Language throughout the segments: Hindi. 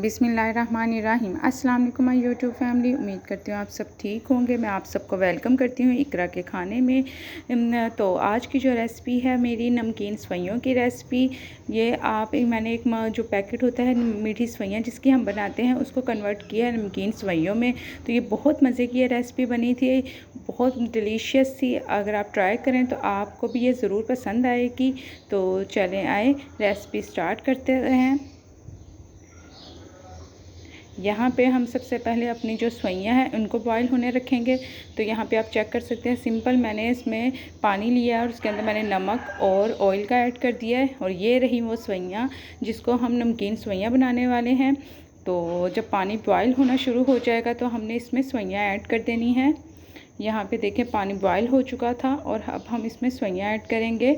बिस्मिल्लाहिर्रहमानिर्रहीम। अस्सलाम वालेकुम माय यूट्यूब फैमिली। उम्मीद करती हूँ आप सब ठीक होंगे। मैं आप सबको वेलकम करती हूँ इकरा के खाने में। तो आज की जो रेसिपी है मेरी नमकीन सवैयों की रेसिपी। ये मैंने एक जो पैकेट होता है मीठी सवैयाँ जिसकी हम बनाते हैं उसको कन्वर्ट किया है नमकीन सवैयों में। तो ये बहुत मज़े की रेसिपी बनी थी, बहुत डिलीशियस थी। अगर आप ट्राई करें तो आपको भी ये ज़रूर पसंद आएगी। तो चलें आए रेसिपी स्टार्ट करते हैं। यहाँ पे हम सबसे पहले अपनी जो सवैयाँ हैं उनको बॉईल होने रखेंगे। तो यहाँ पे आप चेक कर सकते हैं, सिंपल मैंने इसमें पानी लिया और उसके अंदर मैंने नमक और ऑयल का ऐड कर दिया है। और ये रही वो सवैयाँ जिसको हम नमकीन सवैयाँ बनाने वाले हैं। तो जब पानी बॉईल होना शुरू हो जाएगा तो हमने इसमें सवैयाँ ऐड कर देनी है। यहाँ पे देखें पानी बॉईल हो चुका था और अब हम इसमें सवैयाँ ऐड करेंगे।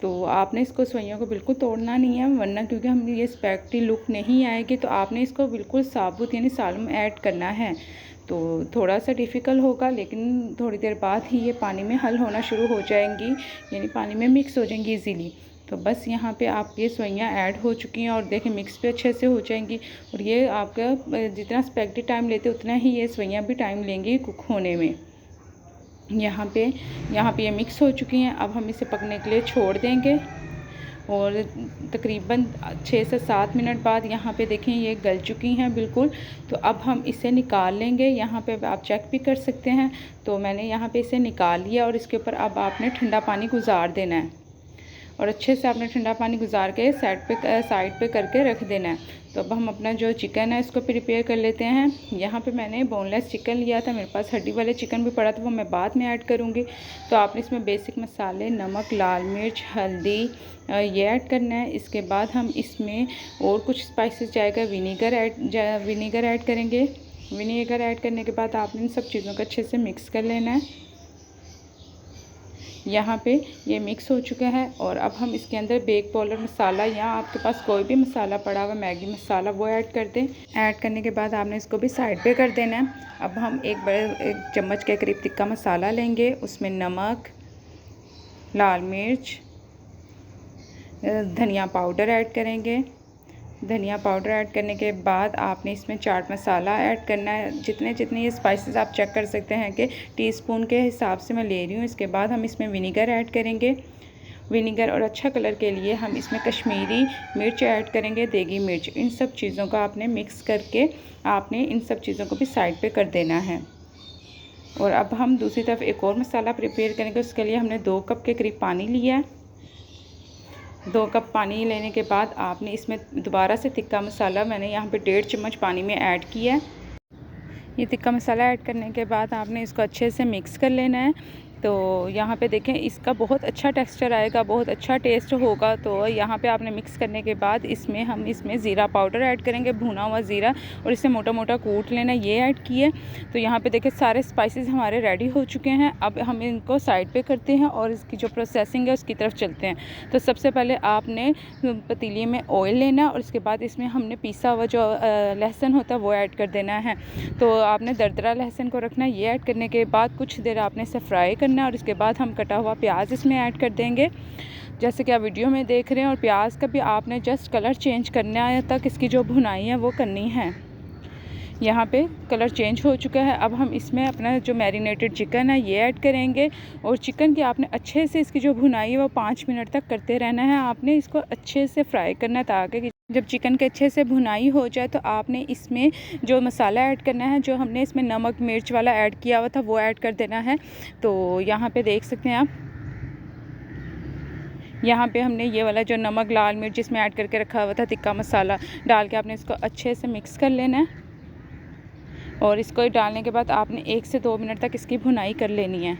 तो आपने इसको सवैयों को बिल्कुल तोड़ना नहीं है, वरना क्योंकि हम ये स्पैगेटी लुक नहीं आएगी। तो आपने इसको बिल्कुल साबुत यानी सालम ऐड करना है। तो थोड़ा सा डिफ़िकल्ट होगा, लेकिन थोड़ी देर बाद ही ये पानी में हल होना शुरू हो जाएंगी, यानी पानी में मिक्स हो जाएंगी इजीली। तो बस यहाँ पे आपकी सवैयाँ ऐड हो चुकी हैं और देखें मिक्स भी अच्छे से हो जाएंगी। और ये आपका जितना स्पैगेटी टाइम लेते उतना ही ये सवैयाँ भी टाइम लेंगी कुक होने में। यहाँ पे ये मिक्स हो चुकी हैं। अब हम इसे पकने के लिए छोड़ देंगे और तकरीबन 6 से 7 मिनट बाद यहाँ पे देखें ये गल चुकी हैं बिल्कुल। तो अब हम इसे निकाल लेंगे। यहाँ पे आप चेक भी कर सकते हैं। तो मैंने यहाँ पे इसे निकाल लिया और इसके ऊपर अब आपने ठंडा पानी गुजार देना है और अच्छे से आपने ठंडा पानी गुजार के साइड पे करके रख देना है। तो अब हम अपना जो चिकन है इसको प्रिपेयर कर लेते हैं। यहाँ पे मैंने बोनलेस चिकन लिया था, मेरे पास हड्डी वाले चिकन भी पड़ा था, वो मैं बाद में ऐड करूँगी। तो आपने इसमें बेसिक मसाले नमक, लाल मिर्च, हल्दी ये ऐड करना है। इसके बाद हम इसमें और कुछ स्पाइसेस जाएगा विनीगर ऐड करेंगे। विनीगर ऐड करने के बाद आपने इन सब चीज़ों को अच्छे से मिक्स कर लेना है। यहाँ पे ये मिक्स हो चुका है और अब हम इसके अंदर बेक पाउडर मसाला या आपके पास कोई भी मसाला पड़ा हुआ मैगी मसाला वो ऐड कर दें। ऐड करने के बाद आपने इसको भी साइड पे कर देना है। अब हम एक चम्मच के करीब तिक्का मसाला लेंगे, उसमें नमक, लाल मिर्च, धनिया पाउडर ऐड करेंगे। धनिया पाउडर ऐड करने के बाद आपने इसमें चाट मसाला ऐड करना है। जितने ये स्पाइसेस आप चेक कर सकते हैं कि टीस्पून के हिसाब से मैं ले रही हूँ। इसके बाद हम इसमें विनीगर ऐड करेंगे। विनीगर और अच्छा कलर के लिए हम इसमें कश्मीरी मिर्च ऐड करेंगे, देगी मिर्च। इन सब चीज़ों को आपने मिक्स करके आपने इन सब चीज़ों को भी साइड पर कर देना है। और अब हम दूसरी तरफ एक और मसाला प्रिपेयर करेंगे। उसके लिए हमने 2 कप के करीब पानी लिया है। 2 कप पानी लेने के बाद आपने इसमें दोबारा से तिक्का मसाला मैंने यहाँ पे 1.5 चम्मच पानी में ऐड किया है। ये तिक्का मसाला ऐड करने के बाद आपने इसको अच्छे से मिक्स कर लेना है। तो यहाँ पे देखें इसका बहुत अच्छा टेक्सचर आएगा, बहुत अच्छा टेस्ट होगा। तो यहाँ पे आपने मिक्स करने के बाद हम इसमें ज़ीरा पाउडर ऐड करेंगे, भुना हुआ ज़ीरा, और इसे मोटा मोटा कूट लेना, ये ऐड किए। तो यहाँ पे देखें सारे स्पाइसेस हमारे रेडी हो चुके हैं। अब हम इनको साइड पे करते हैं और इसकी जो प्रोसेसिंग है उसकी तरफ चलते हैं। तो सबसे पहले आपने पतीले में ऑयल लेना और उसके बाद इसमें हमने पीसा हुआ जो लहसुन होता है वो ऐड कर देना है। तो आपने दरदरा लहसुन को रखना है। ये ऐड करने के बाद कुछ देर आपने इसे फ्राई करना और इसके बाद हम कटा हुआ प्याज इसमें ऐड कर देंगे, जैसे कि आप वीडियो में देख रहे हैं। और प्याज का भी आपने जस्ट कलर चेंज करना है तक इसकी जो भुनाई है वो करनी है। यहाँ पे कलर चेंज हो चुका है। अब हम इसमें अपना जो मैरिनेटेड चिकन है ये ऐड करेंगे और चिकन की आपने अच्छे से इसकी जो भुनाई है वो 5 मिनट तक करते रहना है। आपने इसको अच्छे से फ्राई करना है ताकि जब चिकन के अच्छे से भुनाई हो जाए तो आपने इसमें जो मसाला ऐड करना है, जो हमने इसमें नमक मिर्च वाला ऐड किया हुआ था वो ऐड कर देना है। तो यहाँ पे देख सकते हैं आप, यहाँ पे हमने ये वाला जो नमक लाल मिर्च इसमें ऐड करके रखा हुआ था तिक्का मसाला डाल के आपने इसको अच्छे से मिक्स कर लेना है। और इसको डालने के बाद आपने 1 से 2 मिनट तक इसकी भुनाई कर लेनी है।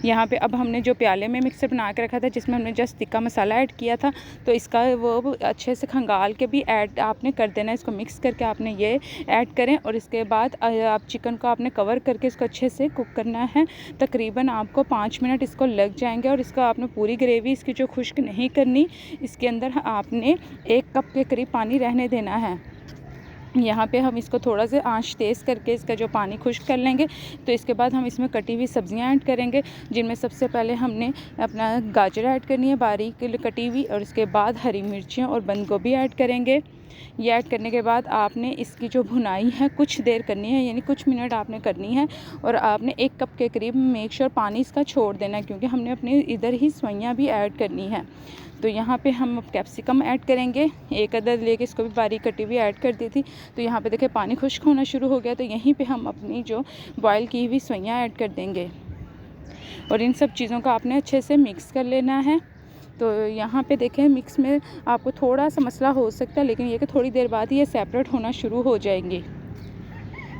यहाँ पे अब हमने जो प्याले में मिक्सर बना के रखा था जिसमें हमने जस्ट तिक्का मसाला ऐड किया था, तो इसका वो अच्छे से खंगाल के भी ऐड आपने कर देना है। इसको मिक्स करके आपने ये ऐड करें और इसके बाद आप चिकन को आपने कवर करके इसको अच्छे से कुक करना है। तकरीबन आपको 5 मिनट इसको लग जाएंगे। और इसका आपने पूरी ग्रेवी इसकी जो खुश्क नहीं करनी, इसके अंदर आपने 1 कप के करीब पानी रहने देना है। यहाँ पे हम इसको थोड़ा सा आंच तेज़ करके इसका जो पानी खुश्क कर लेंगे। तो इसके बाद हम इसमें कटी हुई सब्जियाँ ऐड करेंगे, जिनमें सबसे पहले हमने अपना गाजर ऐड करनी है बारीक कटी हुई, और इसके बाद हरी मिर्चियाँ और बंद गोभी ऐड करेंगे। ये ऐड करने के बाद आपने इसकी जो भुनाई है कुछ देर करनी है, यानी कुछ मिनट आपने करनी है, और आपने 1 कप के करीब मेक श्योर पानी इसका छोड़ देना है, क्योंकि हमने अपने इधर ही सवैयाँ भी ऐड करनी है। तो यहाँ पे हम अब कैप्सिकम ऐड करेंगे, 1 अदद लेके इसको भी बारीक कटी हुई ऐड कर दी थी। तो यहाँ पे देखिए पानी खुश्क होना शुरू हो गया, तो यहीं पे हम अपनी जो बॉयल की हुई सवैयाँ ऐड कर देंगे, और इन सब चीज़ों को आपने अच्छे से मिक्स कर लेना है। तो यहाँ पे देखें मिक्स में आपको थोड़ा सा मसला हो सकता है, लेकिन ये कि थोड़ी देर बाद ये सेपरेट होना शुरू हो जाएंगी।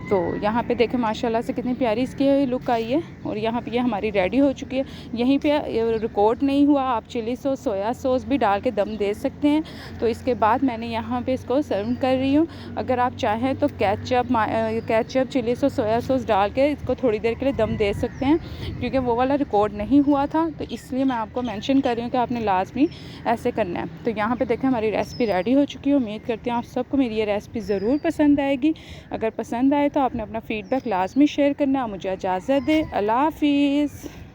तो यहाँ पे देखें माशाल्लाह से कितनी प्यारी इसकी लुक आई है, और यहाँ पे ये हमारी रेडी हो चुकी है। यहीं पे रिकॉर्ड नहीं हुआ, आप चिली सॉस सोया सॉस भी डाल के दम दे सकते हैं। तो इसके बाद मैंने यहाँ पे इसको सर्व कर रही हूँ। अगर आप चाहें तो ketchup chilli sauce soya sauce डाल के इसको थोड़ी देर के लिए दम दे सकते हैं, क्योंकि वो वाला रिकॉर्ड नहीं हुआ था, तो इसलिए मैं आपको मेंशन कर रही हूँ कि आपने लाजमी ऐसे करना है। तो यहाँ पे देखें हमारी रेसिपी रेडी हो चुकी है। उम्मीद करती हूँ आप सबको मेरी ये रेसिपी ज़रूर पसंद आएगी। अगर पसंद आए तो आपने अपना फ़ीडबैक लाजमी शेयर करना। मुझे इजाज़त दें, अल्लाह हाफ़िज़।